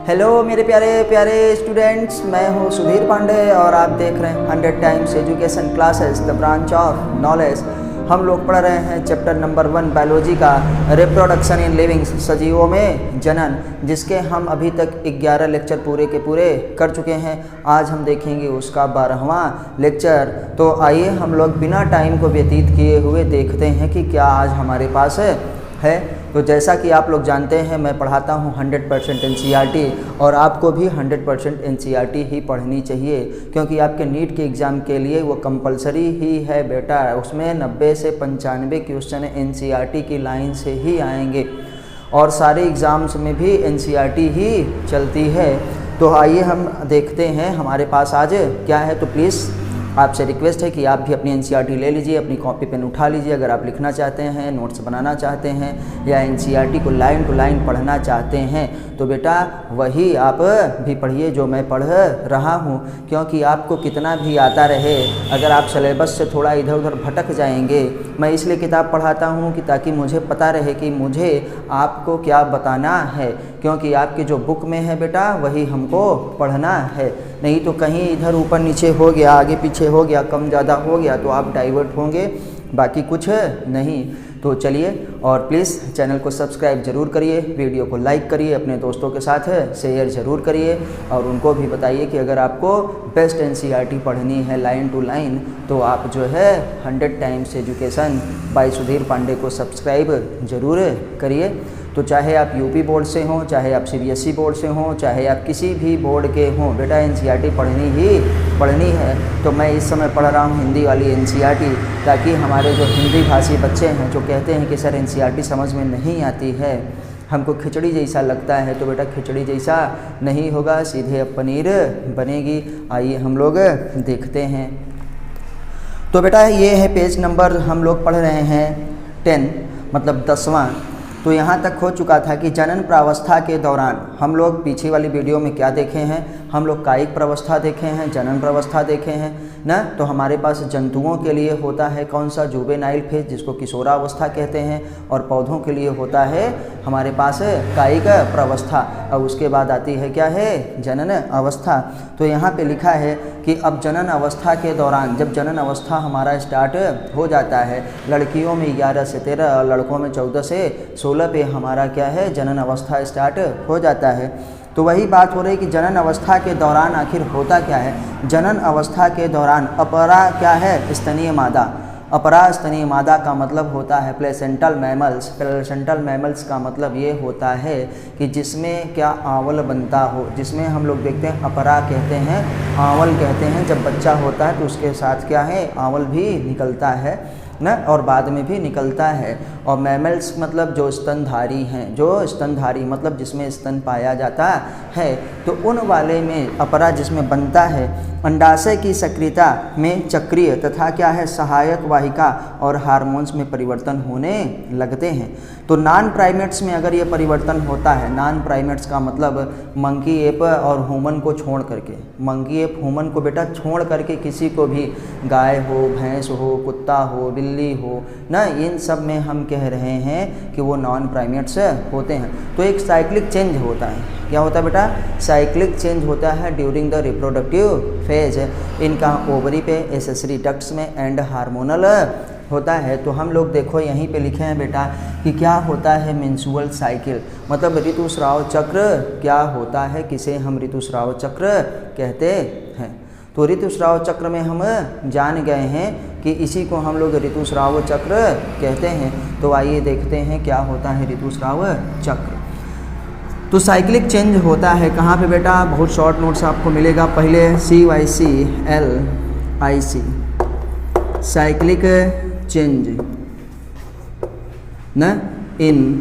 Hello मेरे प्यारे प्यारे स्टूडेंट्स, मैं हूँ सुधीर पांडे और आप देख रहे हैं 100 times education classes the branch of knowledge. हम लोग पढ़ रहे हैं चैप्टर नंबर 1 बायोलॉजी का रिप्रोडक्शन इन लिविंग्स, सजीवों में जनन, जिसके हम अभी तक 11 लेक्चर पूरे के पूरे कर चुके हैं। आज हम देखेंगे उसका 12वां लेक्चर। तो आइए हम लोग बिना टाइम को व्यतीत किए हुए देखते हैं कि क्या आज हमारे पास है। तो जैसा कि आप लोग जानते हैं, मैं पढ़ाता हूँ 100% NCERT और आपको भी 100% NCERT ही पढ़नी चाहिए, क्योंकि आपके नीट के एग्ज़ाम के लिए वो कंपलसरी ही है बेटा। उसमें 90 से 95 क्वेश्चन NCERT की लाइन से ही आएंगे और सारे एग्ज़ाम्स में भी NCERT ही चलती है। तो आइए हम देखते हैं हमारे पास आज क्या है। तो प्लीज़ आपसे रिक्वेस्ट है कि आप भी अपनी NCERT ले लीजिए, अपनी कॉपी पेन उठा लीजिए। अगर आप लिखना चाहते हैं, नोट्स बनाना चाहते हैं या NCERT को लाइन टू लाइन पढ़ना चाहते हैं, तो बेटा वही आप भी पढ़िए जो मैं पढ़ रहा हूँ। क्योंकि आपको कितना भी आता रहे, अगर आप सिलेबस से थोड़ा इधर उधर भटक जाएंगे, मैं इसलिए किताब पढ़ाता हूँ कि ताकि मुझे पता रहे कि मुझे आपको क्या बताना है। क्योंकि आपके जो बुक में है बेटा वही हमको पढ़ना है, नहीं तो कहीं इधर ऊपर नीचे हो गया, आगे पीछे हो गया, कम ज़्यादा हो गया तो आप डाइवर्ट होंगे, बाकी कुछ नहीं। तो चलिए, और प्लीज़ चैनल को सब्सक्राइब ज़रूर करिए, वीडियो को लाइक करिए, अपने दोस्तों के साथ शेयर ज़रूर करिए और उनको भी बताइए कि अगर आपको बेस्ट NCERT पढ़नी है लाइन टू लाइन, तो आप जो है 100 times education by Sudhir Pandey को सब्सक्राइब ज़रूर करिए। तो चाहे आप यूपी बोर्ड से हों, चाहे आप CBSE बोर्ड से हों, चाहे आप किसी भी बोर्ड के हों, बेटा NCERT पढ़नी है। तो मैं इस समय पढ़ रहा हूँ हिंदी वाली NCERT, ताकि हमारे जो हिंदी भाषी बच्चे हैं जो कहते हैं कि सर NCERT समझ में नहीं आती है, हमको खिचड़ी जैसा लगता है, तो बेटा खिचड़ी जैसा नहीं होगा, सीधे अब पनीर बनेगी। आइए हम लोग देखते हैं। तो बेटा ये है पेज नंबर, हम लोग पढ़ रहे हैं 10, मतलब 10वां। तो यहाँ तक हो चुका था कि जनन प्रावस्था के दौरान हम लोग पीछे वाली वीडियो में क्या देखे हैं, हम लोग कायिक प्रावस्था देखे हैं, जनन प्रावस्था देखे हैं ना। तो हमारे पास जंतुओं के लिए होता है कौन सा, जुवेनाइल फेज, जिसको किशोरावस्था कहते हैं, और पौधों के लिए होता है हमारे पास कायिक प्रावस्था, और उसके बाद आती है क्या है, जनन अवस्था। तो यहाँ पे लिखा है कि अब जनन अवस्था के दौरान, जब जनन अवस्था हमारा स्टार्ट हो जाता है, लड़कियों में 11 से 13 और लड़कों में 14 से 16 पे हमारा क्या है, जनन अवस्था स्टार्ट हो जाता है। तो वही बात हो रही कि जनन अवस्था के दौरान आखिर होता क्या है। जनन अवस्था के दौरान अपरा क्या है, स्तनीय मादा। अपरा स्तनीय मादा का मतलब होता है प्लेसेंटल मैमल्स। प्लेसेंटल मैमल्स का मतलब ये होता है कि जिसमें क्या आंवल बनता हो, जिसमें हम लोग देखते हैं अपरा कहते हैं, आंवल कहते हैं। जब बच्चा होता है तो उसके साथ क्या है, आंवल भी निकलता है ना, और बाद में भी निकलता है। और मैमल्स मतलब जो स्तनधारी हैं, जो स्तनधारी मतलब जिसमें स्तन पाया जाता है, तो उन वाले में अपरा जिसमें बनता है, अंडाशय की सक्रियता में चक्रीय तथा क्या है, सहायक वाहिका और हार्मोन्स में परिवर्तन होने लगते हैं। तो नॉन प्राइमेट्स में अगर ये परिवर्तन होता है, नॉन प्राइमेट्स का मतलब मंकी एप और ह्यूमन को छोड़ करके, मंकी एप ह्यूमन को बेटा छोड़ करके किसी को भी, गाय हो, भैंस हो, कुत्ता हो, बिल्ली हो ना, इन सब में हम कह रहे हैं कि वो नॉन प्राइमेट्स होते हैं। तो एक साइक्लिक चेंज होता है। क्या होता है बेटा, साइक्लिक चेंज होता है ड्यूरिंग द रिप्रोडक्टिव फेज। इनका ओवरी पे, एसेसरी डक्ट्स में एंड हार्मोनल होता है। तो हम लोग देखो यहीं पे लिखे हैं बेटा कि क्या होता है मेंस्ट्रुअल साइकिल, मतलब ऋतुस्राव चक्र क्या होता है, किसे हम ऋतुस्राव चक्र कहते हैं। तो ऋतुस्राव चक्र में हम जान गए हैं कि इसी को हम लोग ऋतुस्राव चक्र कहते हैं। तो आइए देखते हैं क्या होता है ऋतुस्राव चक्र। तो साइक्लिक चेंज होता है कहाँ पे बेटा, बहुत शॉर्ट नोट्स आपको मिलेगा। पहले CYCLIC, साइक्लिक चेंज न इन,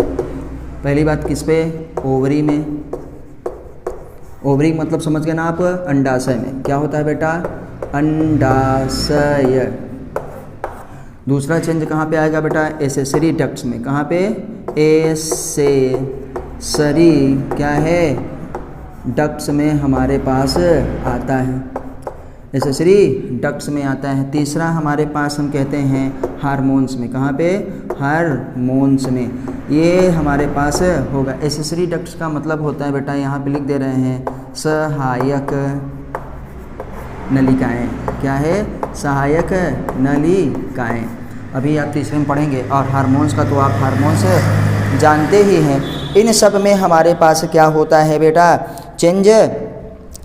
पहली बात किस पे, ओवरी में। ओवरी मतलब समझ गए ना आप, अंडाशय में। क्या होता है बेटा, अंडाशय। दूसरा चेंज कहाँ पे आएगा बेटा, एसेसरी डक्ट्स में। कहाँ पे, एसेसरी क्या है, डक्ट्स में हमारे पास आता है, एसेसरी डक्ट्स में आता है। तीसरा हमारे पास हम कहते हैं हार्मोन्स में। कहाँ पे, हार्मोन्स में। ये हमारे पास होगा। एसेसरी डक्ट्स का मतलब होता है बेटा, यहाँ पे लिख दे रहे हैं सहायक नलिकाएं। क्या है? सहायक नलिकाएं। अभी आप तीसरे में पढ़ेंगे। और हार्मोन्स का तो आप हार्मोन्स जानते ही हैं। इन सब में हमारे पास क्या होता है बेटा? चेंज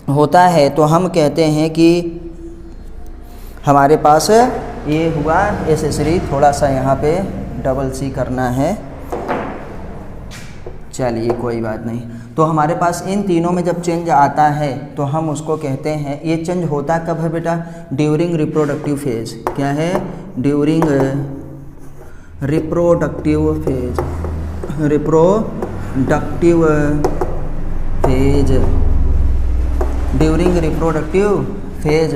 होता है। तो हम कहते हैं कि हमारे पास ये हुआ एसेसरी। थोड़ा सा यहाँ पे डबल सी करना है, चलिए कोई बात नहीं। तो हमारे पास इन तीनों में जब चेंज आता है तो हम उसको कहते हैं, ये चेंज होता कब है बेटा? During reproductive phase. क्या है? During reproductive phase. Reproductive phase. During reproductive phase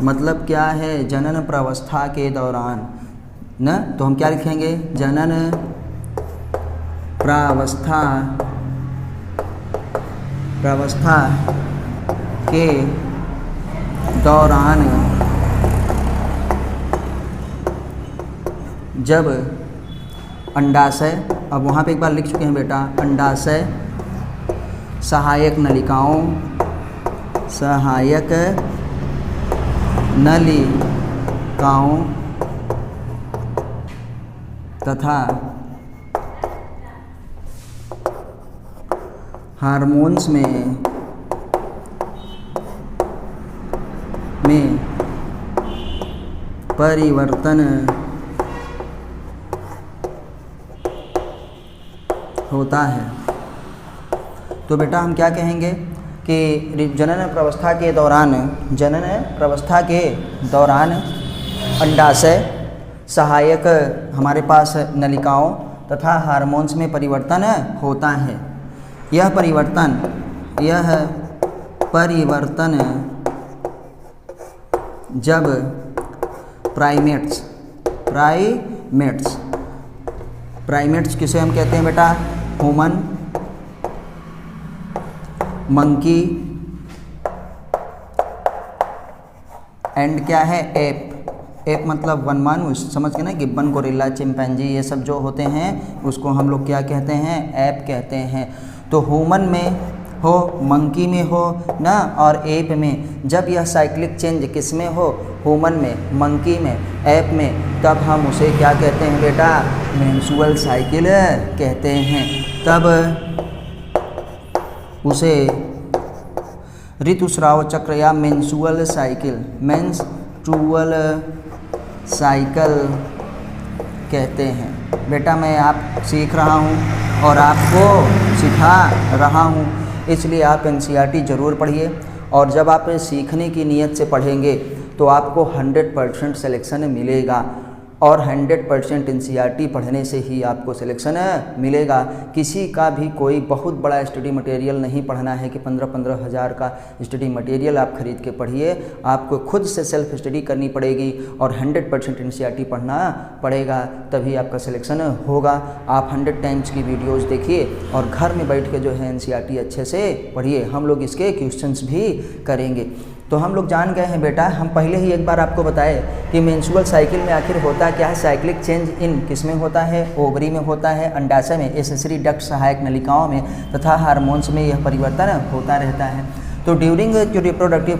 मतलब क्या है? जनन प्रावस्था के दौरान न। तो हम क्या लिखेंगे? जनन प्रावस्था के दौरान जब अंडाशय, अब वहाँ पे एक बार लिख चुके हैं बेटा, अंडाशय सहायक नलिकाओं तथा हार्मोन्स में परिवर्तन होता है। तो बेटा हम क्या कहेंगे कि जनन प्रावस्था के दौरान अंडाशय सहायक हमारे पास नलिकाओं तथा हार्मोन्स में परिवर्तन होता है। यह परिवर्तन जब प्राइमेट्स किसे हम कहते हैं बेटा? ह्यूमन, मंकी एंड क्या है? एप मतलब वन मानुष, समझ के ना? गिब्बन, गोरिल्ला, चिंपैंजी ये सब जो होते हैं उसको हम लोग क्या कहते हैं? एप कहते हैं। तो ह्यूमन में हो, मंकी में हो ना, और एप में जब यह साइक्लिक चेंज किस में हो? ह्यूमन में, मंकी में, एप में, तब हम उसे क्या कहते हैं बेटा? मेंस्ट्रुअल साइकिल कहते हैं। तब उसे ऋतुस्राव चक्र या मेंस्ट्रुअल साइकिल कहते हैं। बेटा मैं आप सीख रहा हूँ और आपको सिखा रहा हूँ, इसलिए आप एनसीईआरटी ज़रूर पढ़िए। और जब आप सीखने की नीयत से पढ़ेंगे तो आपको 100% सिलेक्शन मिलेगा। और 100% एनसीईआरटी पढ़ने से ही आपको सिलेक्शन मिलेगा। किसी का भी कोई बहुत बड़ा स्टडी मटेरियल नहीं पढ़ना है कि 15-15 हज़ार का स्टडी मटेरियल आप खरीद के पढ़िए। आपको खुद से सेल्फ स्टडी करनी पड़ेगी और 100% एनसीईआरटी पढ़ना पड़ेगा, तभी आपका सिलेक्शन होगा। आप 100 टाइम्स की वीडियोस देखिए और घर में बैठ के जो है एनसीईआरटी अच्छे से पढ़िए। हम लोग इसके क्वेश्चंस भी करेंगे। तो हम लोग जान गए हैं बेटा, हम पहले ही एक बार आपको बताए कि मेंस्ट्रुअल साइकिल में आखिर होता क्या है। साइक्लिक चेंज इन किस में होता है? ओवरी में होता है, अंडाशय में, एसेसरी डक्ट सहायक नलिकाओं में तथा हार्मोन्स में यह परिवर्तन होता रहता है। तो ड्यूरिंग रिप्रोडक्टिव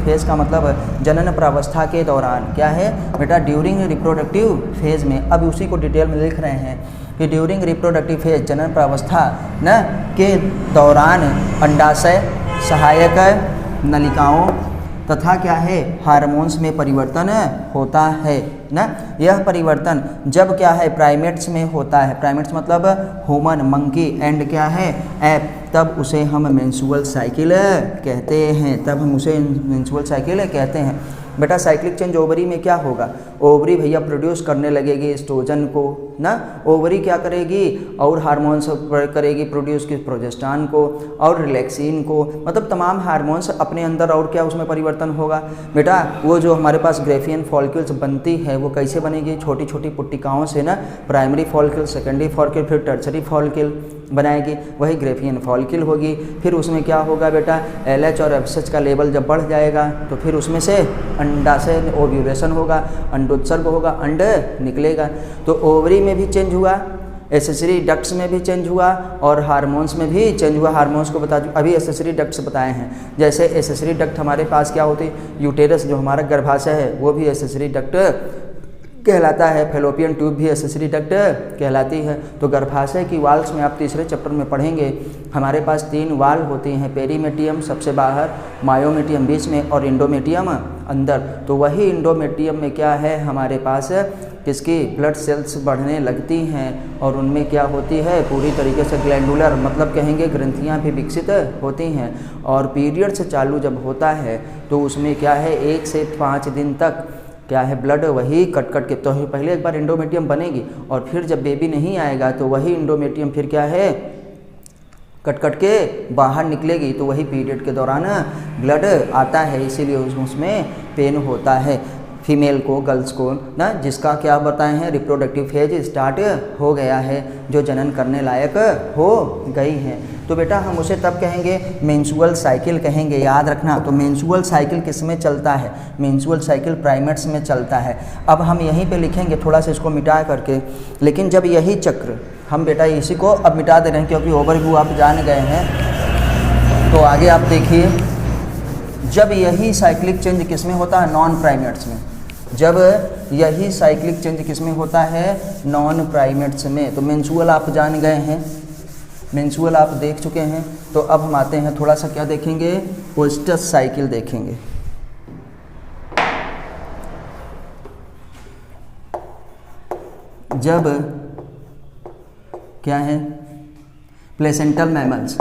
फेज का मतलब जनन प्रावस्था के दौरान। क्या है बेटा? ड्यूरिंग रिप्रोडक्टिव फेज में। अब उसी को डिटेल में लिख रहे हैं कि ड्यूरिंग रिप्रोडक्टिव फेज जनन प्रावस्था न के दौरान अंडाशय सहायक नलिकाओं तथा क्या है? हार्मोन्स में परिवर्तन होता है ना। यह परिवर्तन जब क्या है? प्राइमेट्स में होता है। प्राइमेट्स मतलब ह्यूमन, मंकी एंड क्या है? एप। तब उसे हम मेंस्ट्रुअल साइकिल कहते हैं। बेटा साइक्लिक चेंज ओवरी में क्या होगा? ओवरी भैया प्रोड्यूस करने लगेगी एस्ट्रोजन को ना। ओवरी क्या करेगी? और हार्मोन्स करेगी प्रोड्यूस की प्रोजेस्टेरॉन को और रिलैक्सिन को, मतलब तमाम हार्मोन्स अपने अंदर। और क्या उसमें परिवर्तन होगा बेटा? वो जो हमारे पास ग्रेफियन फॉलिकल्स बनती है वो कैसे बनेगी? छोटी छोटी पुट्टिकाओं से ना। प्राइमरी फॉलिकल, सेकेंडरी फॉलिकल, फिर टर्सरी फॉलिकल बनाएगी, वही ग्रेफियन फॉलिकल होगी। फिर उसमें क्या होगा बेटा? LH और FSH का लेवल जब बढ़ जाएगा तो फिर उसमें से अंडाशय ओव्यूलेशन होगा, अंडोत्सर्ग होगा, अंड निकलेगा। तो ओवरी में भी चेंज हुआ एसेसरी डक्ट्स में भी चेंज हुआ और हार्मोन्स में भी चेंज हुआ। हार्मोन्स को बता अभी एसेसरी डक्ट्स बताए हैं। जैसे एसेसरी डक्ट हमारे पास क्या होती है, यूटेरस जो हमारा गर्भाशय है वो भी एसेसरी डक्ट कहलाता है। फैलोपियन ट्यूब भी एसेसरी डक्ट कहलाती है। तो गर्भाशय की वाल्स में आप तीसरे चैप्टर में पढ़ेंगे। हमारे पास 3 वाल्व होती हैं, पेरीमेटियम सबसे बाहर, मायोमेटियम बीच में और इंडोमेटियम अंदर। तो वही इंडोमेटियम में क्या है हमारे पास किसकी ब्लड सेल्स बढ़ने लगती हैं और उनमें क्या होती है पूरी तरीके से ग्लैंडुलर मतलब कहेंगे ग्रंथियां भी विकसित होती हैं। और पीरियड्स चालू जब होता है तो उसमें क्या है 1 से 5 दिन तक क्या है ब्लड वही कट के तो पहले एक बार इंडोमेटियम बनेगी और फिर जब बेबी नहीं आएगा तो वही इंडोमेटियम फिर क्या है कट के बाहर निकलेगी। तो वही पीरियड के दौरान ब्लड आता है, इसीलिए उसमें पेन होता है फीमेल को, गर्ल्स को ना, जिसका क्या बताए हैं रिप्रोडक्टिव फेज स्टार्ट हो गया है, जो जनन करने लायक हो गई हैं। तो बेटा हम उसे तब कहेंगे मेंस्ट्रुअल साइकिल कहेंगे, याद रखना। तो मेंस्ट्रुअल साइकिल किस में चलता है, मेंस्ट्रुअल साइकिल प्राइमेट्स में चलता है। अब हम यहीं पे लिखेंगे थोड़ा सा इसको मिटा करके, लेकिन जब यही चक्र हम बेटा इसी को अब मिटा दे रहे हैं क्योंकि ओवरव्यू आप जान गए हैं। तो आगे आप देखिए, जब यही साइक्लिक चेंज किस में होता है, नॉन प्राइमेट्स में। जब यही साइक्लिक चेंज किस में होता है, नॉन प्राइमेट्स में। तो मेंस्ट्रुअल आप जान गए हैं, मेंस्ट्रुअल आप देख चुके हैं। तो अब हम आते हैं थोड़ा सा क्या देखेंगे, ओएस्टस साइकिल देखेंगे। जब क्या है प्लेसेंटल मैमल्स,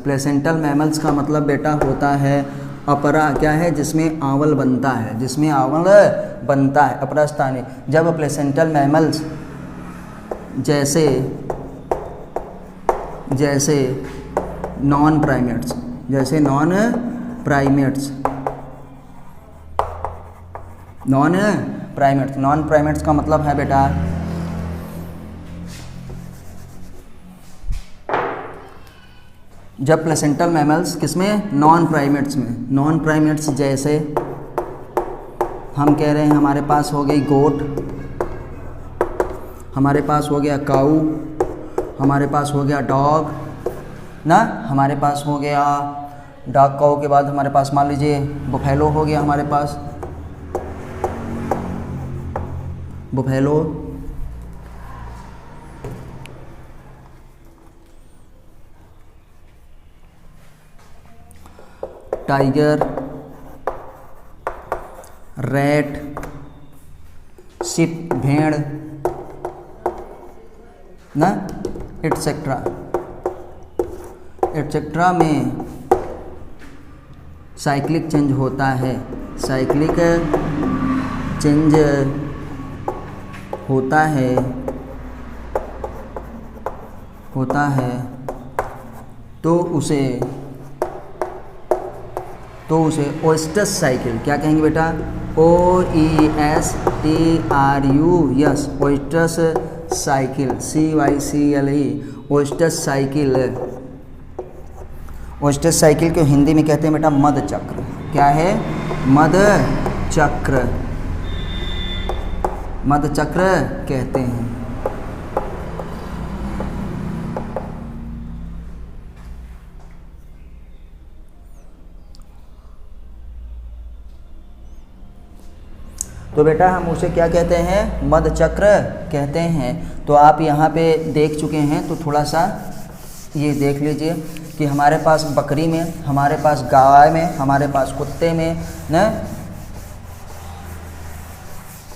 प्लेसेंटल मैमल्स का मतलब बेटा होता है अपरा, क्या है जिसमें आंवल बनता है, जिसमें आंवल बनता है, अपरा स्थानीय। जब प्लेसेंटल मैमल्स जैसे नॉन प्राइमेट्स का मतलब है बेटा जब प्लेसेंटल मैमल्स किसमें, नॉन प्राइमेट्स जैसे हम कह रहे हैं हमारे पास हो गई गोट, हमारे पास हो गया काऊ, हमारे पास हो गया डॉग ना, हमारे पास हो गया डॉग काऊ के बाद हमारे पास मान लीजिए बुफेलो हो गया, हमारे पास बुफेलो, टाइगर, रैट, शिप भेड़ ना, एटसेट्रा में साइक्लिक चेंज होता है, साइक्लिक चेंज होता है तो उसे ओएस्टस साइकिल क्या कहेंगे बेटा, OESTRUS oestrus cycle, CYCLE oestrus cycle. Oestrus cycle को हिंदी में कहते हैं बेटा मद चक्र। क्या है, मद चक्र कहते हैं। तो बेटा हम उसे क्या कहते हैं, मद चक्र कहते हैं। तो आप यहाँ पे देख चुके हैं, तो थोड़ा सा ये देख लीजिए कि हमारे पास बकरी में, हमारे पास गाय में, हमारे पास कुत्ते में न,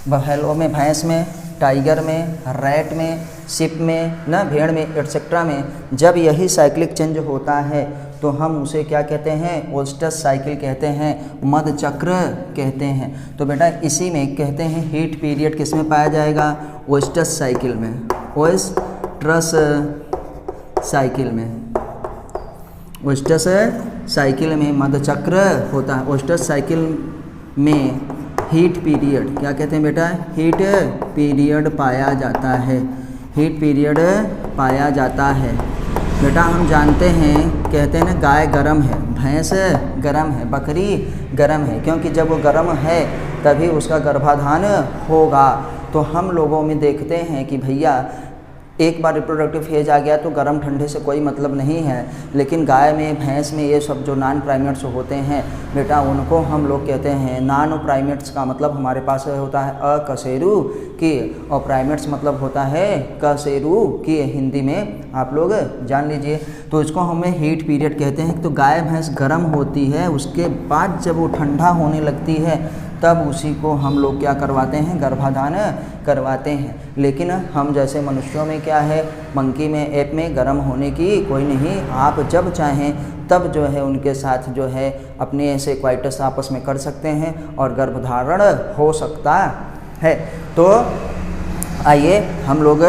बफेलो में, भैंस में, टाइगर में, रैट में, शिप में न, भेड़ में, एटसेट्रा में जब यही साइक्लिक चेंज होता है तो हम उसे क्या कहते हैं, ओएस्टस साइकिल कहते हैं, मद चक्र कहते हैं। तो बेटा इसी में कहते हैं हीट पीरियड किस में पाया जाएगा, ओएस्टस साइकिल में, ओएस्टस साइकिल में मद चक्र होता है। ओएस्टस साइकिल में हीट पीरियड क्या कहते हैं बेटा, हीट पीरियड पाया जाता है, हीट पीरियड पाया जाता है। बेटा हम जानते हैं, कहते हैं ना गाय गरम है, भैंस गरम है, बकरी गरम है, क्योंकि जब वो गरम है तभी उसका गर्भाधान होगा। तो हम लोगों में देखते हैं कि भैया एक बार रिप्रोडक्टिव फेज आ गया तो गर्म ठंडे से कोई मतलब नहीं है, लेकिन गाय में, भैंस में, ये सब जो नॉन प्राइमेट्स होते हैं बेटा, उनको हम लोग कहते हैं नॉन प्राइमेट्स। का मतलब हमारे पास होता है अकशेरू की, और प्राइमेट्स मतलब होता है कशेरू की, हिंदी में आप लोग जान लीजिए। तो इसको हमें हीट पीरियड कहते हैं। तो गाय भैंस गर्म होती है, उसके बाद जब वो ठंडा होने लगती है तब उसी को हम लोग क्या करवाते हैं, गर्भाधान करवाते हैं। लेकिन हम जैसे मनुष्यों में क्या है, मंकी में, ऐप में गर्म होने की कोई नहीं, आप जब चाहें तब जो है उनके साथ जो है अपने ऐसे क्वाइटस आपस में कर सकते हैं और गर्भधारण हो सकता है। तो आइए हम लोग